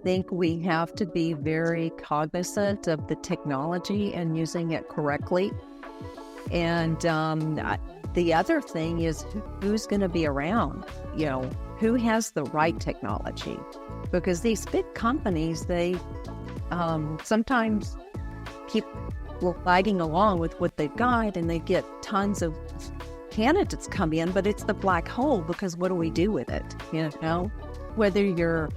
think we have to be very cognizant of the technology and using it correctly. And the other thing is who's going to be around, who has the right technology? Because these big companies, they sometimes keep lagging along with what they've got, and they get tons of candidates come in, but it's the black hole because what do we do with it? Whether you're,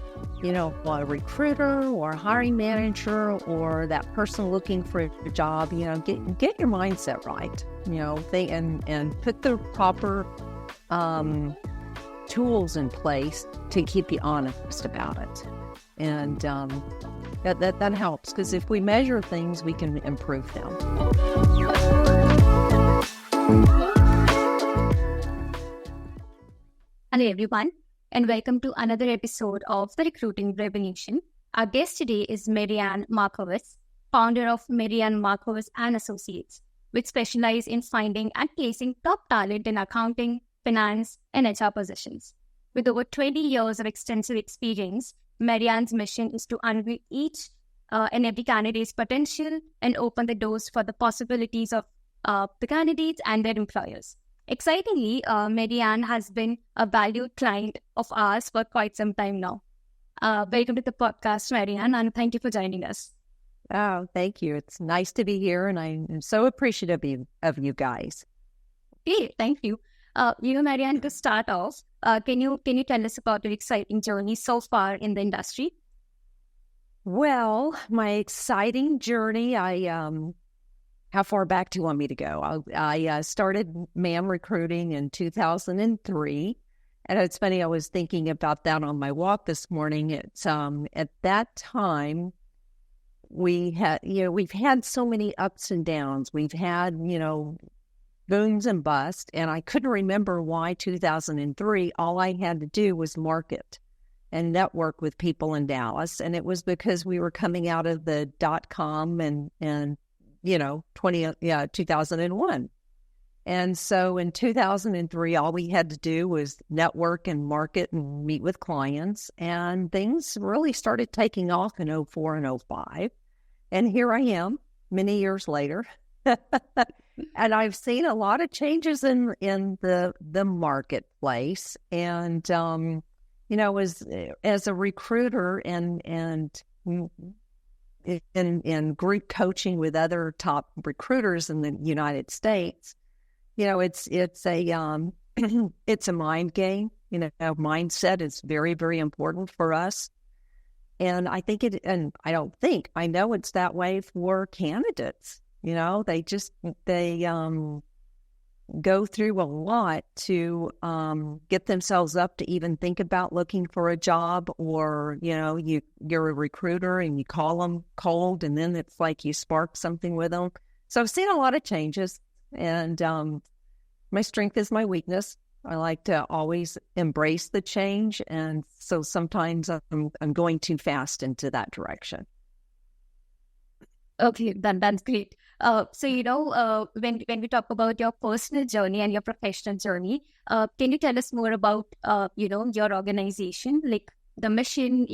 a recruiter or a hiring manager or that person looking for a job, get your mindset right, and put the proper tools in place to keep you honest about it. And that helps, because if we measure things, we can improve them. Hello, everyone, and welcome to another episode of The Recruiting Revolution. Our guest today is Mary Ann Markowitz, founder of Mary Ann Markowitz Associates, which specialize in finding and placing top talent in accounting, finance, and HR positions. With over 20 years of extensive experience, Mary Ann's mission is to unveil each and every candidate's potential and open the doors for the possibilities of the candidates and their employers. Excitingly, Mary Ann has been a valued client of ours for quite some time now. Welcome to the podcast, Mary Ann, and thank you for joining us. Oh, thank you. It's nice to be here, and I'm so appreciative of you guys. Okay, thank you. Mary Ann, to start off, can you tell us about your exciting journey so far in the industry? Well, my exciting journey, how far back do you want me to go? I started MAM recruiting in 2003. And it's funny, I was thinking about that on my walk this morning. It's at that time, we've had so many ups and downs. We've had, booms and busts. And I couldn't remember why 2003, all I had to do was market and network with people in Dallas. And it was because we were coming out of the .com and 2001. And so in 2003, all we had to do was network and market and meet with clients. And things really started taking off in 04 and 05. And here I am many years later. And I've seen a lot of changes in the marketplace. And, as a recruiter and in group coaching with other top recruiters in the United States, it's a it's a mind game. Mindset is very, very important for us. And I know it's that way for candidates. They go through a lot to get themselves up to even think about looking for a job, or, you're a recruiter and you call them cold and then it's like you spark something with them. So I've seen a lot of changes, and my strength is my weakness. I like to always embrace the change. And so sometimes I'm going too fast into that direction. Okay, that's great. When we talk about your personal journey and your professional journey, can you tell us more about, your organization, like the mission,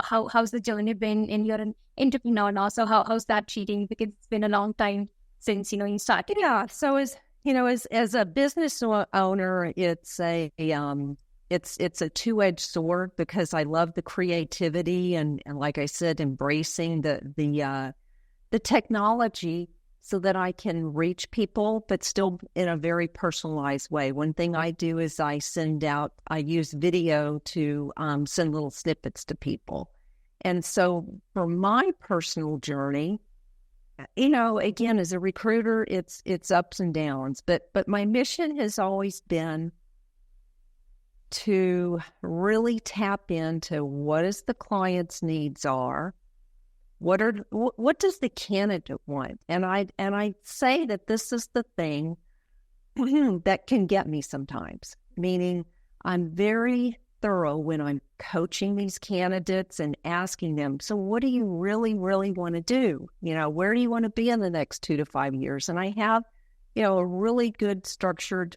how's the journey been? And you're an entrepreneur now, so how's that treating? Because it's been a long time since, you started. Yeah, so as a business owner, it's a two-edged sword, because I love the creativity and like I said, embracing the technology so that I can reach people, but still in a very personalized way. One thing I do is I use video to send little snippets to people. And so for my personal journey, again, as a recruiter, it's ups and downs, but my mission has always been to really tap into what is the client's needs are. What does the candidate want? And I say that this is the thing that can get me sometimes, meaning I'm very thorough when I'm coaching these candidates and asking them, so what do you really, really want to do? Where do you want to be in the next 2 to 5 years? And I have, a really good structured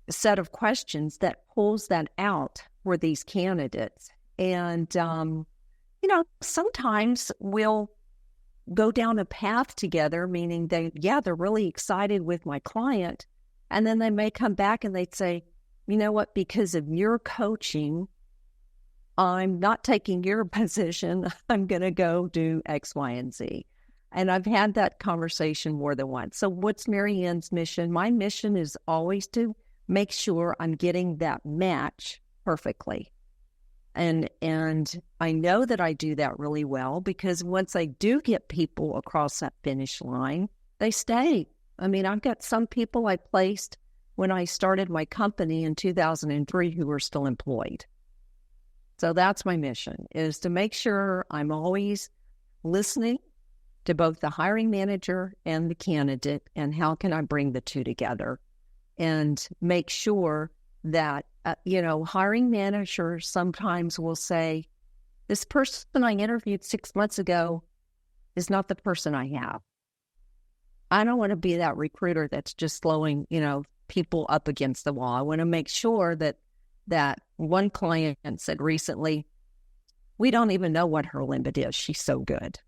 set of questions that pulls that out for these candidates. And sometimes we'll go down a path together, meaning they're really excited with my client. And then they may come back and they'd say, you know what, because of your coaching, I'm not taking your position. I'm going to go do X, Y, and Z. And I've had that conversation more than once. So what's Mary Ann's mission? My mission is always to make sure I'm getting that match perfectly. And I know that I do that really well because once I do get people across that finish line, they stay. I mean, I've got some people I placed when I started my company in 2003 who are still employed. So that's my mission, is to make sure I'm always listening to both the hiring manager and the candidate, and how can I bring the two together and make sure that, hiring managers sometimes will say, this person I interviewed 6 months ago is not the person I have. I don't want to be that recruiter that's just throwing, people up against the wall. I want to make sure that one client said recently, we don't even know what her limit is. She's so good.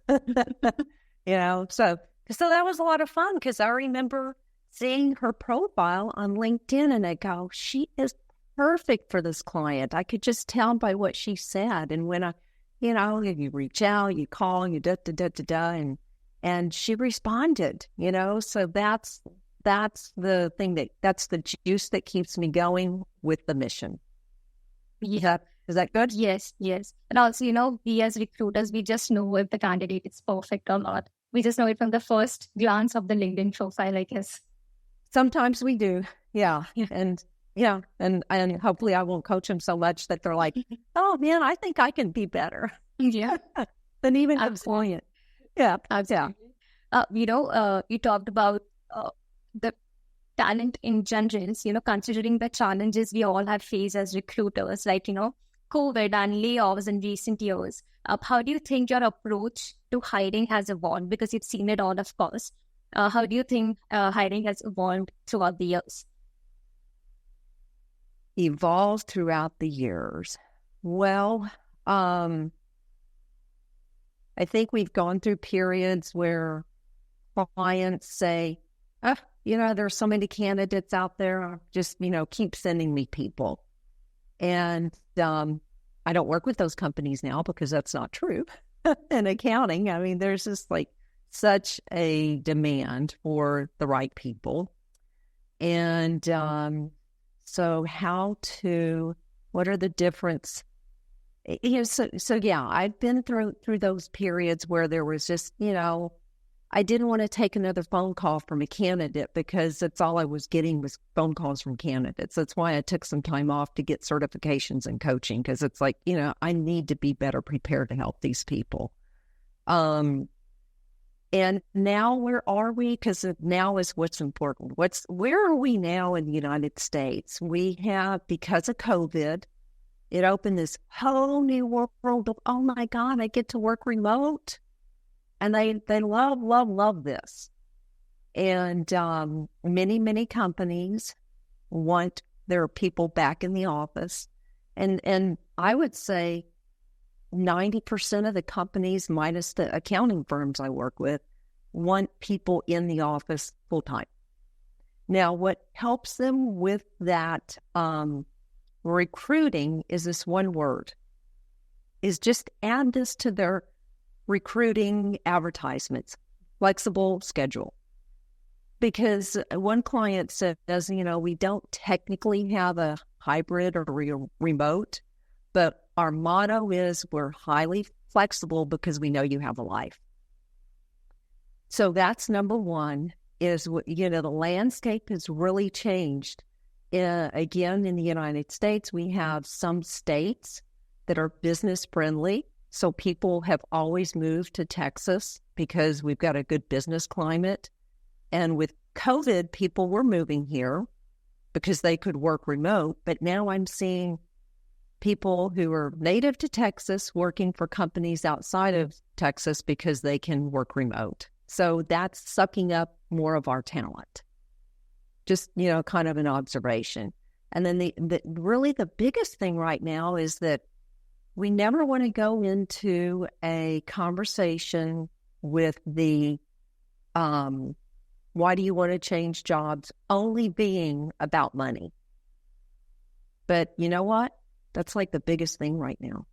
So that was a lot of fun because I remember seeing her profile on LinkedIn and I go, she is perfect for this client. I could just tell by what she said. And when you reach out, you call, you and she responded, so that's the thing that's the juice that keeps me going with the mission. Yeah. Is that good? Yes. And also, we as recruiters, we just know if the candidate is perfect or not. We just know it from the first glance of the LinkedIn profile, I guess. Sometimes we do. Yeah. And hopefully I won't coach them so much that they're like, oh man, I think I can be better. Yeah. Than even a client. Yeah. Absolutely. You talked about the talent in general, considering the challenges we all have faced as recruiters, like, COVID and layoffs in recent years. How do you think your approach to hiring has evolved? Because you've seen it all, of course. How do you think hiring has evolved throughout the years? Evolved throughout the years. Well, I think we've gone through periods where clients say, there's so many candidates out there, just, keep sending me people. And I don't work with those companies now because that's not true. In accounting, I mean, there's just such a demand for the right people. And so what are the difference? I've been through those periods where there was just, I didn't want to take another phone call from a candidate because that's all I was getting was phone calls from candidates. That's why I took some time off to get certifications in coaching, because it's like, I need to be better prepared to help these people. And now where are we? Because now is what's important. Where are we now in the United States? We have, because of COVID, it opened this whole new world of, oh my God, I get to work remote. And they love this. And many, many companies want their people back in the office. And I would say 90% of the companies, minus the accounting firms I work with, want people in the office full time. Now, what helps them with that recruiting is this one word, is just add this to their recruiting advertisements, flexible schedule. Because one client says, we don't technically have a hybrid or remote, but our motto is we're highly flexible because we know you have a life. So that's number one, is, the landscape has really changed. Again, in the United States, we have some states that are business friendly. So people have always moved to Texas because we've got a good business climate. And with COVID, people were moving here because they could work remote. But now I'm seeing people who are native to Texas working for companies outside of Texas because they can work remote. So that's sucking up more of our talent. Just, kind of an observation. And then the biggest thing right now is that we never want to go into a conversation with the why do you want to change jobs only being about money. But you know what? That's like the biggest thing right now.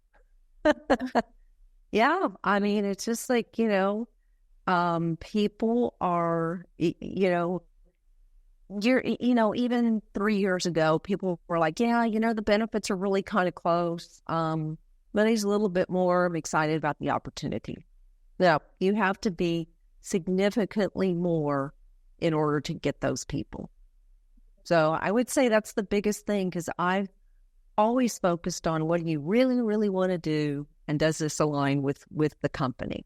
Yeah, I mean, it's just like, people are, even 3 years ago, people were like, yeah, the benefits are really kind of close. Money's a little bit more. I'm excited about the opportunity. No, you have to be significantly more in order to get those people. So I would say that's the biggest thing, because I've always focused on what do you really, really want to do, and does this align with the company?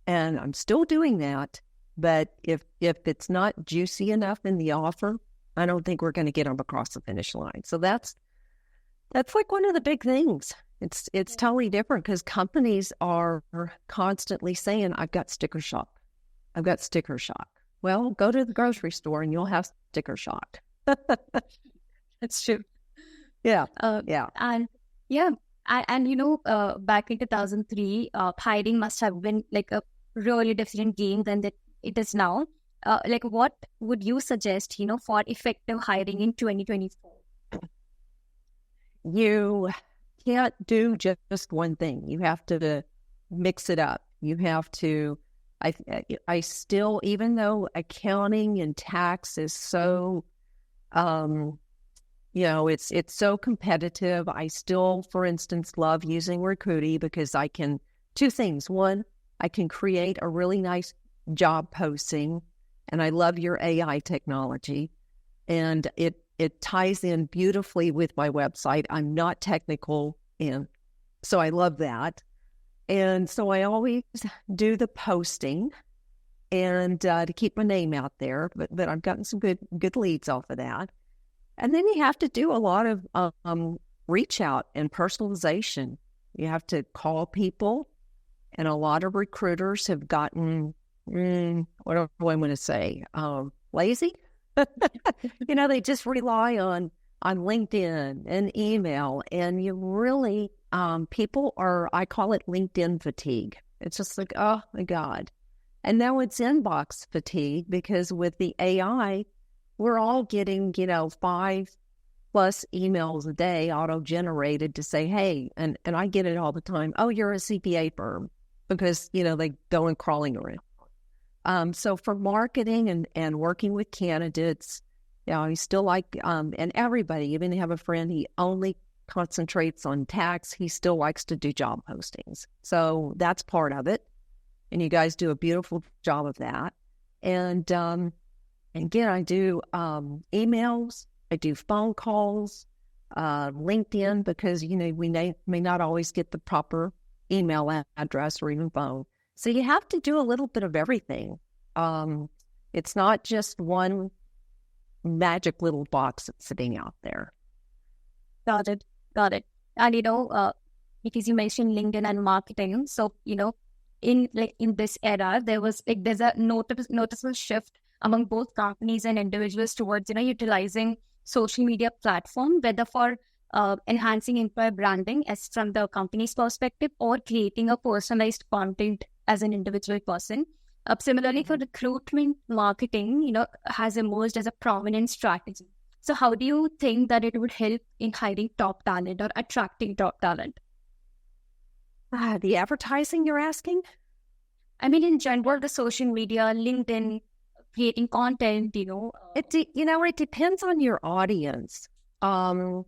And I'm still doing that, but if it's not juicy enough in the offer, I don't think we're going to get them across the finish line. So that's like one of the big things. It's totally different, because companies are constantly saying, I've got sticker shock. I've got sticker shock. Well, go to the grocery store and you'll have sticker shock. That's true. Yeah. And back in 2003, hiring must have been like a really different game than that it is now. What would you suggest, for effective hiring in 2024? You can't do just one thing. You have to mix it up. You have to, I still, even though accounting and tax is so, it's so competitive, I still, for instance, love using Recruity, because I can, two things. One, I can create a really nice job posting, and I love your AI technology, and it ties in beautifully with my website. I'm not technical, and so I love that. And so I always do the posting, and to keep my name out there, but I've gotten some good leads off of that. And then you have to do a lot of reach out and personalization. You have to call people, and a lot of recruiters have gotten, what do I want to say, lazy. They just rely on LinkedIn and email, and you really, people are, I call it LinkedIn fatigue. It's just like, oh my God. And now it's inbox fatigue, because with the AI, we're all getting, 5+ emails a day auto-generated to say, hey, and I get it all the time. Oh, you're a CPA firm, because, they go and crawling around. So for marketing and working with candidates, I still like, and everybody, even have a friend, he only concentrates on tax. He still likes to do job postings. So that's part of it. And you guys do a beautiful job of that. And again, I do emails, I do phone calls, LinkedIn, because, we may not always get the proper email address or even phone. So you have to do a little bit of everything. It's not just one magic little box that's sitting out there. Got it. And, because you mentioned LinkedIn and marketing. So, in this era, there's a noticeable shift among both companies and individuals towards, utilizing social media platform, whether for enhancing employer branding as from the company's perspective, or creating a personalized content as an individual person. Similarly, for recruitment, marketing, has emerged as a prominent strategy. So how do you think that it would help in hiring top talent or attracting top talent? The advertising you're asking? I mean, in general, the social media, LinkedIn, creating content, It depends on your audience. Because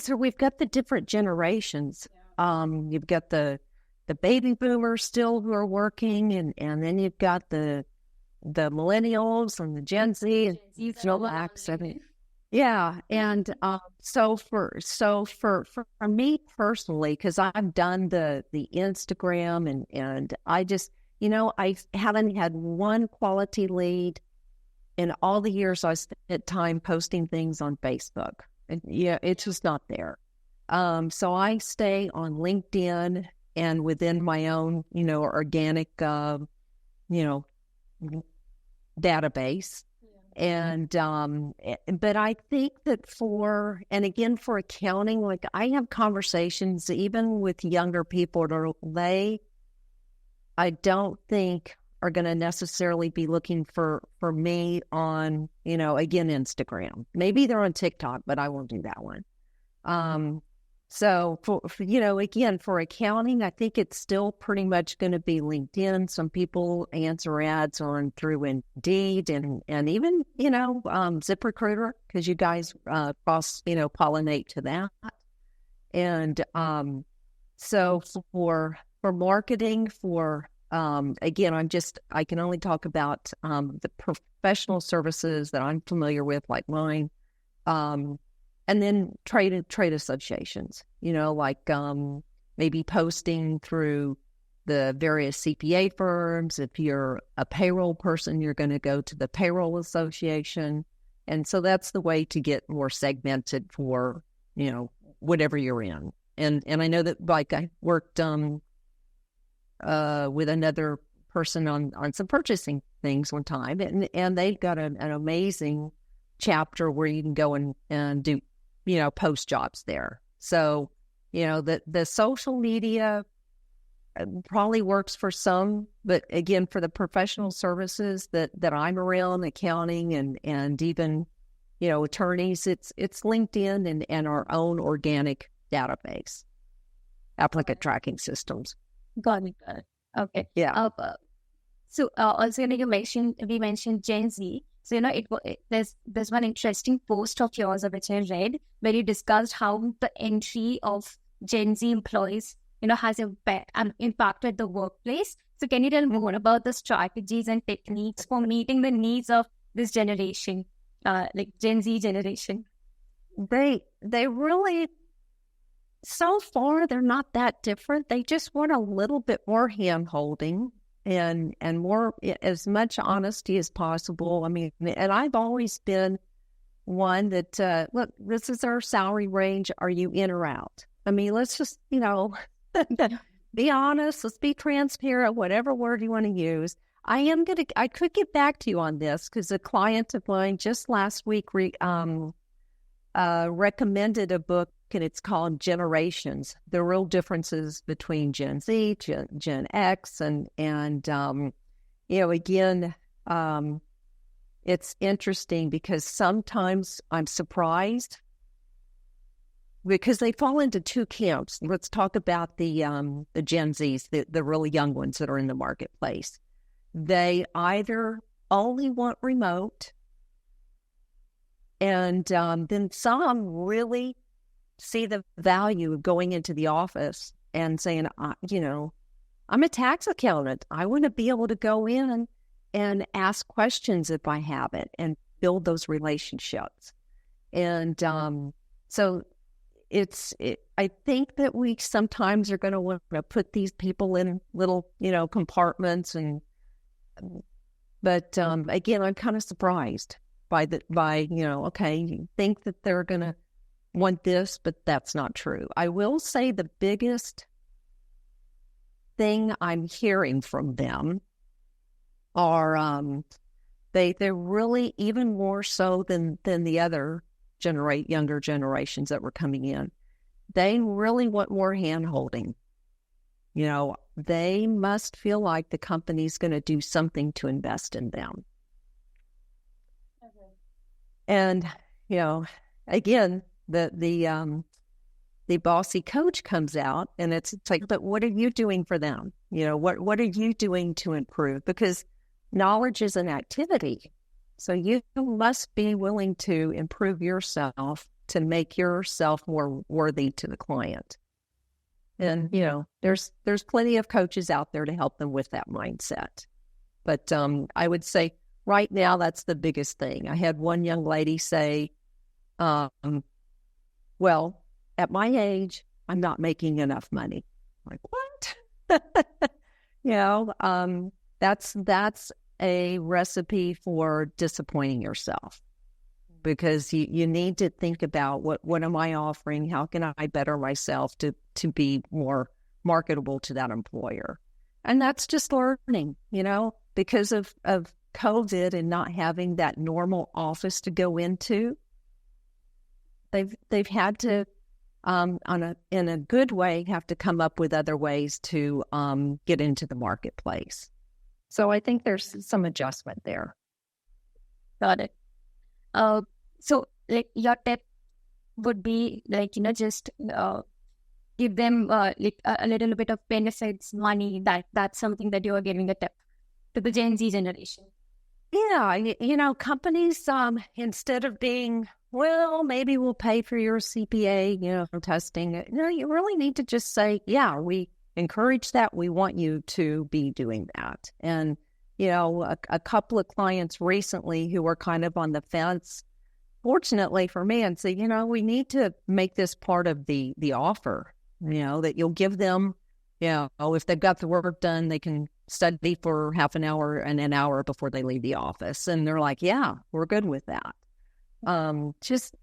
we've got the different generations. You've got the baby boomers still who are working, and then you've got the millennials and the Gen Z and X. Yeah, and so for me personally, because I've done the Instagram, and I just, I haven't had one quality lead in all the years I spent time posting things on Facebook. And it's just not there. So I stay on LinkedIn and within my own, organic, database. But I think that for accounting, like I have conversations even with younger people that I don't think are going to necessarily be looking for me on, Instagram. Maybe they're on TikTok, but I won't do that one. So for accounting, I think it's still pretty much going to be LinkedIn. Some people answer ads through Indeed and even, ZipRecruiter, because you guys pollinate to that. And so for marketing, I can only talk about the professional services that I'm familiar with, like mine. And then trade associations, maybe posting through the various CPA firms. If you're a payroll person, you're going to go to the payroll association. And so that's the way to get more segmented for, whatever you're in. And I know that I worked with another person on some purchasing things one time, and they've got an amazing chapter where you can go and do, post jobs there. So, the social media probably works for some, but again, for the professional services that I'm around, accounting and even, attorneys, it's LinkedIn and our own organic database, applicant tracking systems. Got it. Okay. Yeah. So also, we mentioned Gen Z. So, there's one interesting post of yours which I read where you discussed how the entry of Gen Z employees, has impacted the workplace. So can you tell more about the strategies and techniques for meeting the needs of this generation, like Gen Z generation? They really, so far, they're not that different. They just want a little bit more hand-holding and more, as much honesty as possible. I mean, and I've always been one that, look, this is our salary range. Are you in or out? I mean, let's just, be honest. Let's be transparent, whatever word you want to use. I could get back to you on this because a client of mine just last week recommended a book, and it's called Generations: The Real Differences Between Gen Z, Gen X, and it's interesting because sometimes I'm surprised because they fall into two camps. Let's talk about the Gen Zs, the really young ones that are in the marketplace. They either only want remote, and then some really see the value of going into the office and saying, I'm a tax accountant. I want to be able to go in and ask questions if I have it and build those relationships. And so I think that we sometimes are going to want to put these people in little, compartments. But again, I'm kind of surprised by okay, you think that they're going to want this, but that's not true. I will say the biggest thing I'm hearing from them are they're really, even more so than the other younger generations that were coming in. They really want more hand-holding. They must feel like the company's going to do something to invest in them. Okay. And, again, the bossy coach comes out, and it's like, but what are you doing for them? What are you doing to improve? Because knowledge is an activity. So you must be willing to improve yourself to make yourself more worthy to the client. And, there's plenty of coaches out there to help them with that mindset. But I would say right now, that's the biggest thing. I had one young lady say, well, at my age, I'm not making enough money. I'm like, what? That's a recipe for disappointing yourself, because you need to think about what am I offering? How can I better myself to be more marketable to that employer? And that's just learning, because of COVID and not having that normal office to go into, they've had to, in a good way, have to come up with other ways to get into the marketplace. So I think there's some adjustment there. Got it. So like your tip would be like, just give them like a little bit of benefits, money. That's something that you are giving a tip to the Gen Z generation. Yeah, companies, instead of being, well, maybe we'll pay for your CPA, testing. You really need to just say, yeah, we encourage that. We want you to be doing that. And, a couple of clients recently who were kind of on the fence, fortunately for me, and say, we need to make this part of the offer, that you'll give them, if they've got the work done, they can study for half an hour and an hour before they leave the office. And they're like, yeah, we're good with that. Just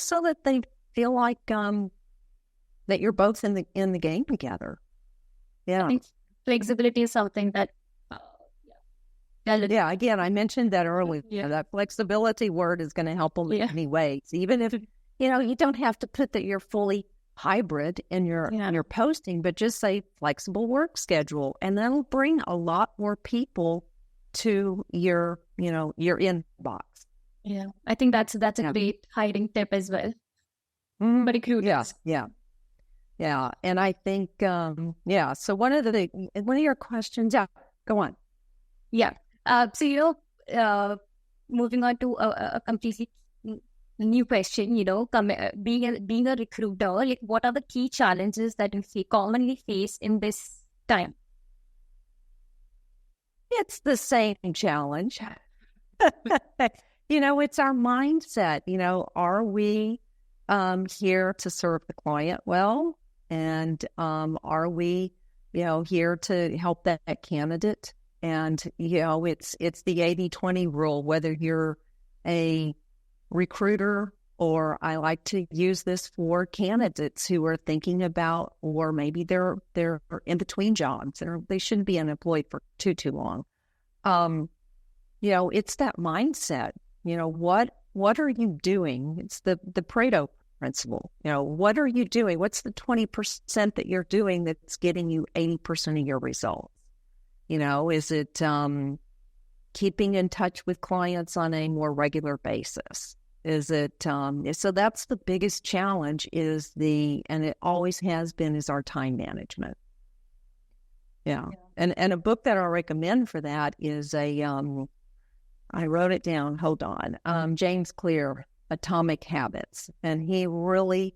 so that they feel like that you're both in the game together. Yeah. I think flexibility is something that yeah, again, I mentioned that earlier. Yeah. That flexibility word is going to help them in many ways. Even if, you don't have to put that you're fully hybrid in your posting, but just say flexible work schedule, and that'll bring a lot more people to your inbox. Yeah, I think that's a great hiding tip as well. But recruiters. Yeah, and I think So one of your questions, go on. Yeah. So moving on to a completely new question, being a recruiter, like what are the key challenges that you commonly face in this time? It's the same challenge. It's our mindset. Are we here to serve the client well? And are we, here to help that candidate? And, it's the 80-20 rule, whether you're a recruiter, or I like to use this for candidates who are thinking about, or maybe they're in between jobs, and they shouldn't be unemployed for too long. It's that mindset. What are you doing? It's the Pareto principle. What are you doing? What's the 20% that you're doing that's getting you 80% of your results? Is it keeping in touch with clients on a more regular basis? Is it, so that's the biggest challenge and it always has been, is our time management. Yeah. And a book that I recommend for that is I wrote it down, hold on, James Clear, Atomic Habits. And he really,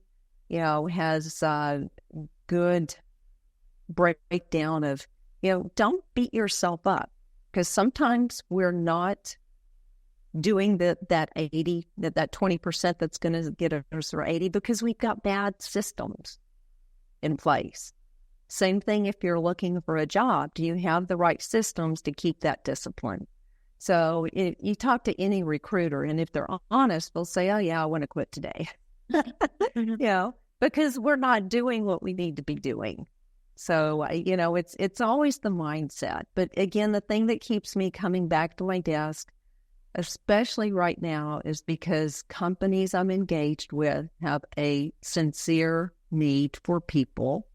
has a good breakdown of, don't beat yourself up, because sometimes we're not doing that 80, that 20% that's going to get us or 80 because we've got bad systems in place. Same thing if you're looking for a job. Do you have the right systems to keep that discipline? So if you talk to any recruiter, and if they're honest, they'll say, oh, yeah, I want to quit today. Because we're not doing what we need to be doing. So, it's always the mindset. But again, the thing that keeps me coming back to my desk, especially right now, is because companies I'm engaged with have a sincere need for people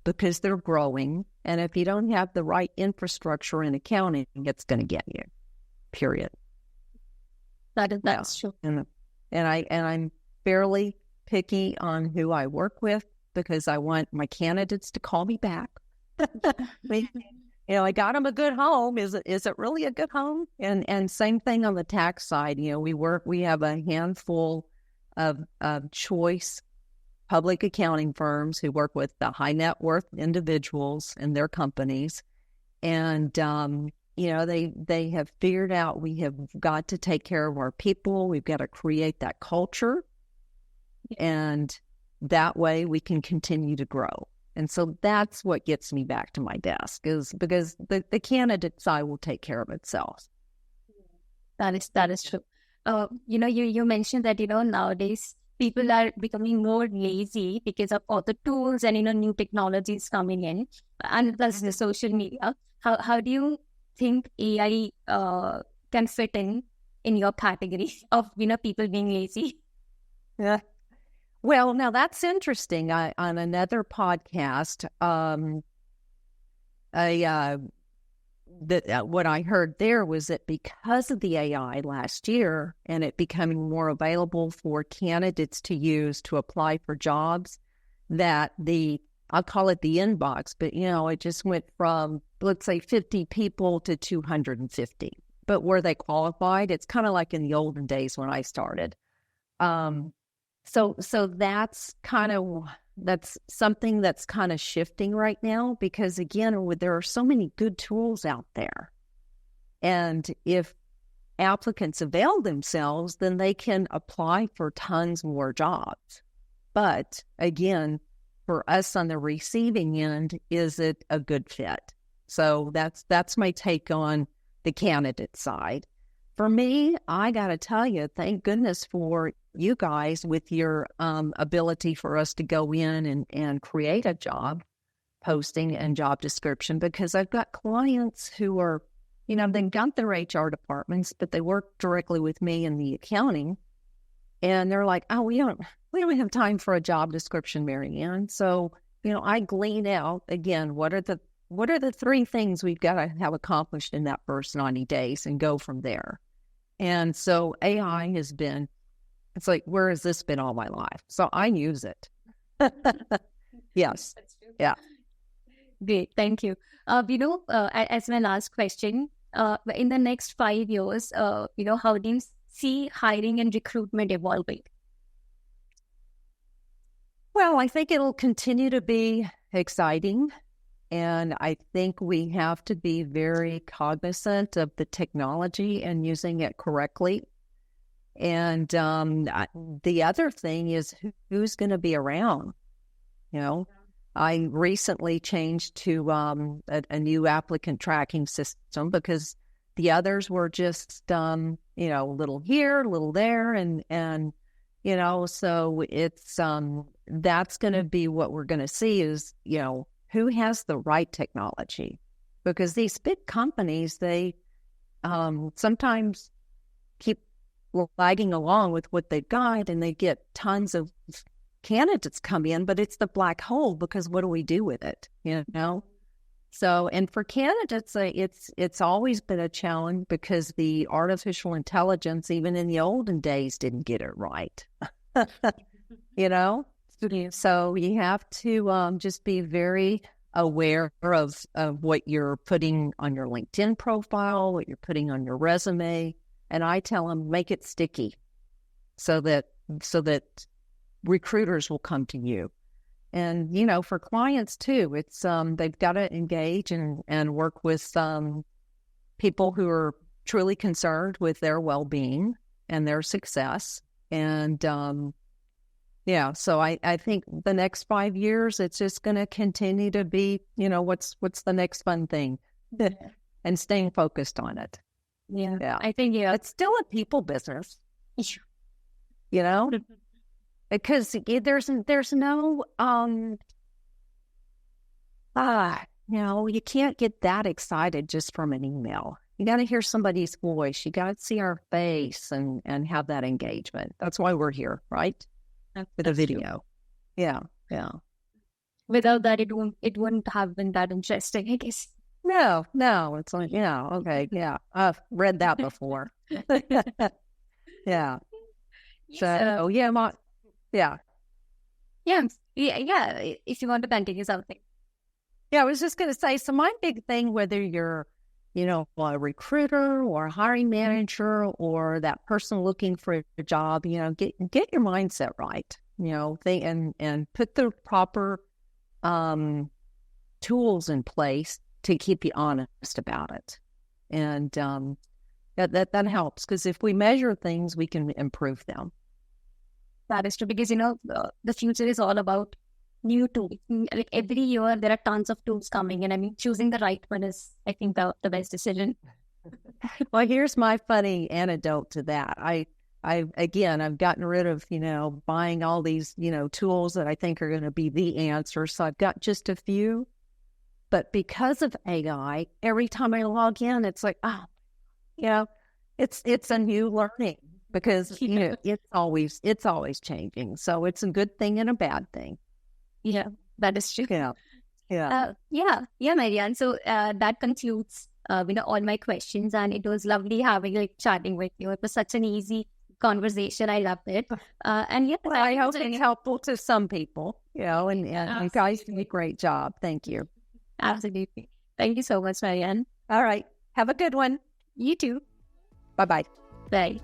because they're growing. And if you don't have the right infrastructure in accounting, it's going to get you, period. That's true. And I'm fairly picky on who I work with, because I want my candidates to call me back. I got them a good home. Is it really a good home? And same thing on the tax side. We have a handful of choice public accounting firms who work with the high net worth individuals and their companies. And, they have figured out we have got to take care of our people. We've got to create that culture. And that way we can continue to grow. And so that's what gets me back to my desk, is because the candidate side will take care of itself. That is true. You mentioned that, nowadays people are becoming more lazy because of all the tools and, new technologies coming in, and plus the social media. How do you think AI can fit in your category of, people being lazy? Yeah. Well, now that's interesting. On another podcast, what I heard there was that because of the AI last year and it becoming more available for candidates to use to apply for jobs, that I'll call it the inbox, but it just went from, let's say, 50 people to 250. But were they qualified? It's kind of like in the olden days when I started. So that's something that's kind of shifting right now, because again, there are so many good tools out there. And if applicants avail themselves, then they can apply for tons more jobs. But again, for us on the receiving end, is it a good fit? So that's my take on the candidate side. For me, I got to tell you, thank goodness for you guys with your ability for us to go in and create a job posting and job description, because I've got clients who are, they've got their HR departments, but they work directly with me in the accounting, and they're like, oh, we don't have time for a job description, Mary Ann. So, I glean out, again, what are the 3 things we've got to have accomplished in that first 90 days and go from there. And so AI has been, it's like, where has this been all my life? So I use it. Yes. That's true. Yeah. Great. Thank you. As my last question, in the next 5 years, how do you see hiring and recruitment evolving? Well, I think it'll continue to be exciting. And I think we have to be very cognizant of the technology and using it correctly. And the other thing is who's going to be around. I recently changed to a new applicant tracking system, because the others were just, a little here, a little there. And so it's, that's going to be what we're going to see is, who has the right technology? Because these big companies, they sometimes keep lagging along with what they've got, and they get tons of candidates come in, but it's the black hole, because what do we do with it? So, and for candidates, it's always been a challenge, because the artificial intelligence, even in the olden days, didn't get it right. So you have to just be very aware of what you're putting on your LinkedIn profile, what you're putting on your resume. And I tell them, make it sticky so that recruiters will come to you. And, for clients too, it's they've got to engage and work with people who are truly concerned with their well-being and their success. And so I think the next 5 years, it's just going to continue to be, what's the next fun thing, and staying focused on it. Yeah. I think, it's still a people business, because there's no, you can't get that excited just from an email. You got to hear somebody's voice. You got to see our face and have that engagement. That's why we're here, right? With a video. True. Yeah. Without that, it wouldn't have been that interesting, I guess. No, it's like, okay, yeah. I've read that before. Yeah. So, yeah. Yeah. If you want to continue something. Yeah, I was just going to say, so my big thing, whether you're, a recruiter or a hiring manager or that person looking for a job, get your mindset right, and put the proper tools in place to keep you honest about it. And that helps, because if we measure things, we can improve them. That is true, because, the future is all about new tools. Like every year, there are tons of tools coming in. I mean, choosing the right one is, I think, the best decision. Well, here's my funny anecdote to that. I've gotten rid of, buying all these, tools that I think are going to be the answer. So I've got just a few. But because of AI, every time I log in, it's like, it's a new learning because it's always changing. So it's a good thing and a bad thing. Yeah, that is true. Yeah. Mary Ann. So that concludes all my questions, and it was lovely having chatting with you. It was such an easy conversation. I loved it. And I hope it's helpful to some people. And you guys do a great job. Thank you. Absolutely. Thank you so much, Mary Ann. All right. Have a good one. You too. Bye-bye. Bye.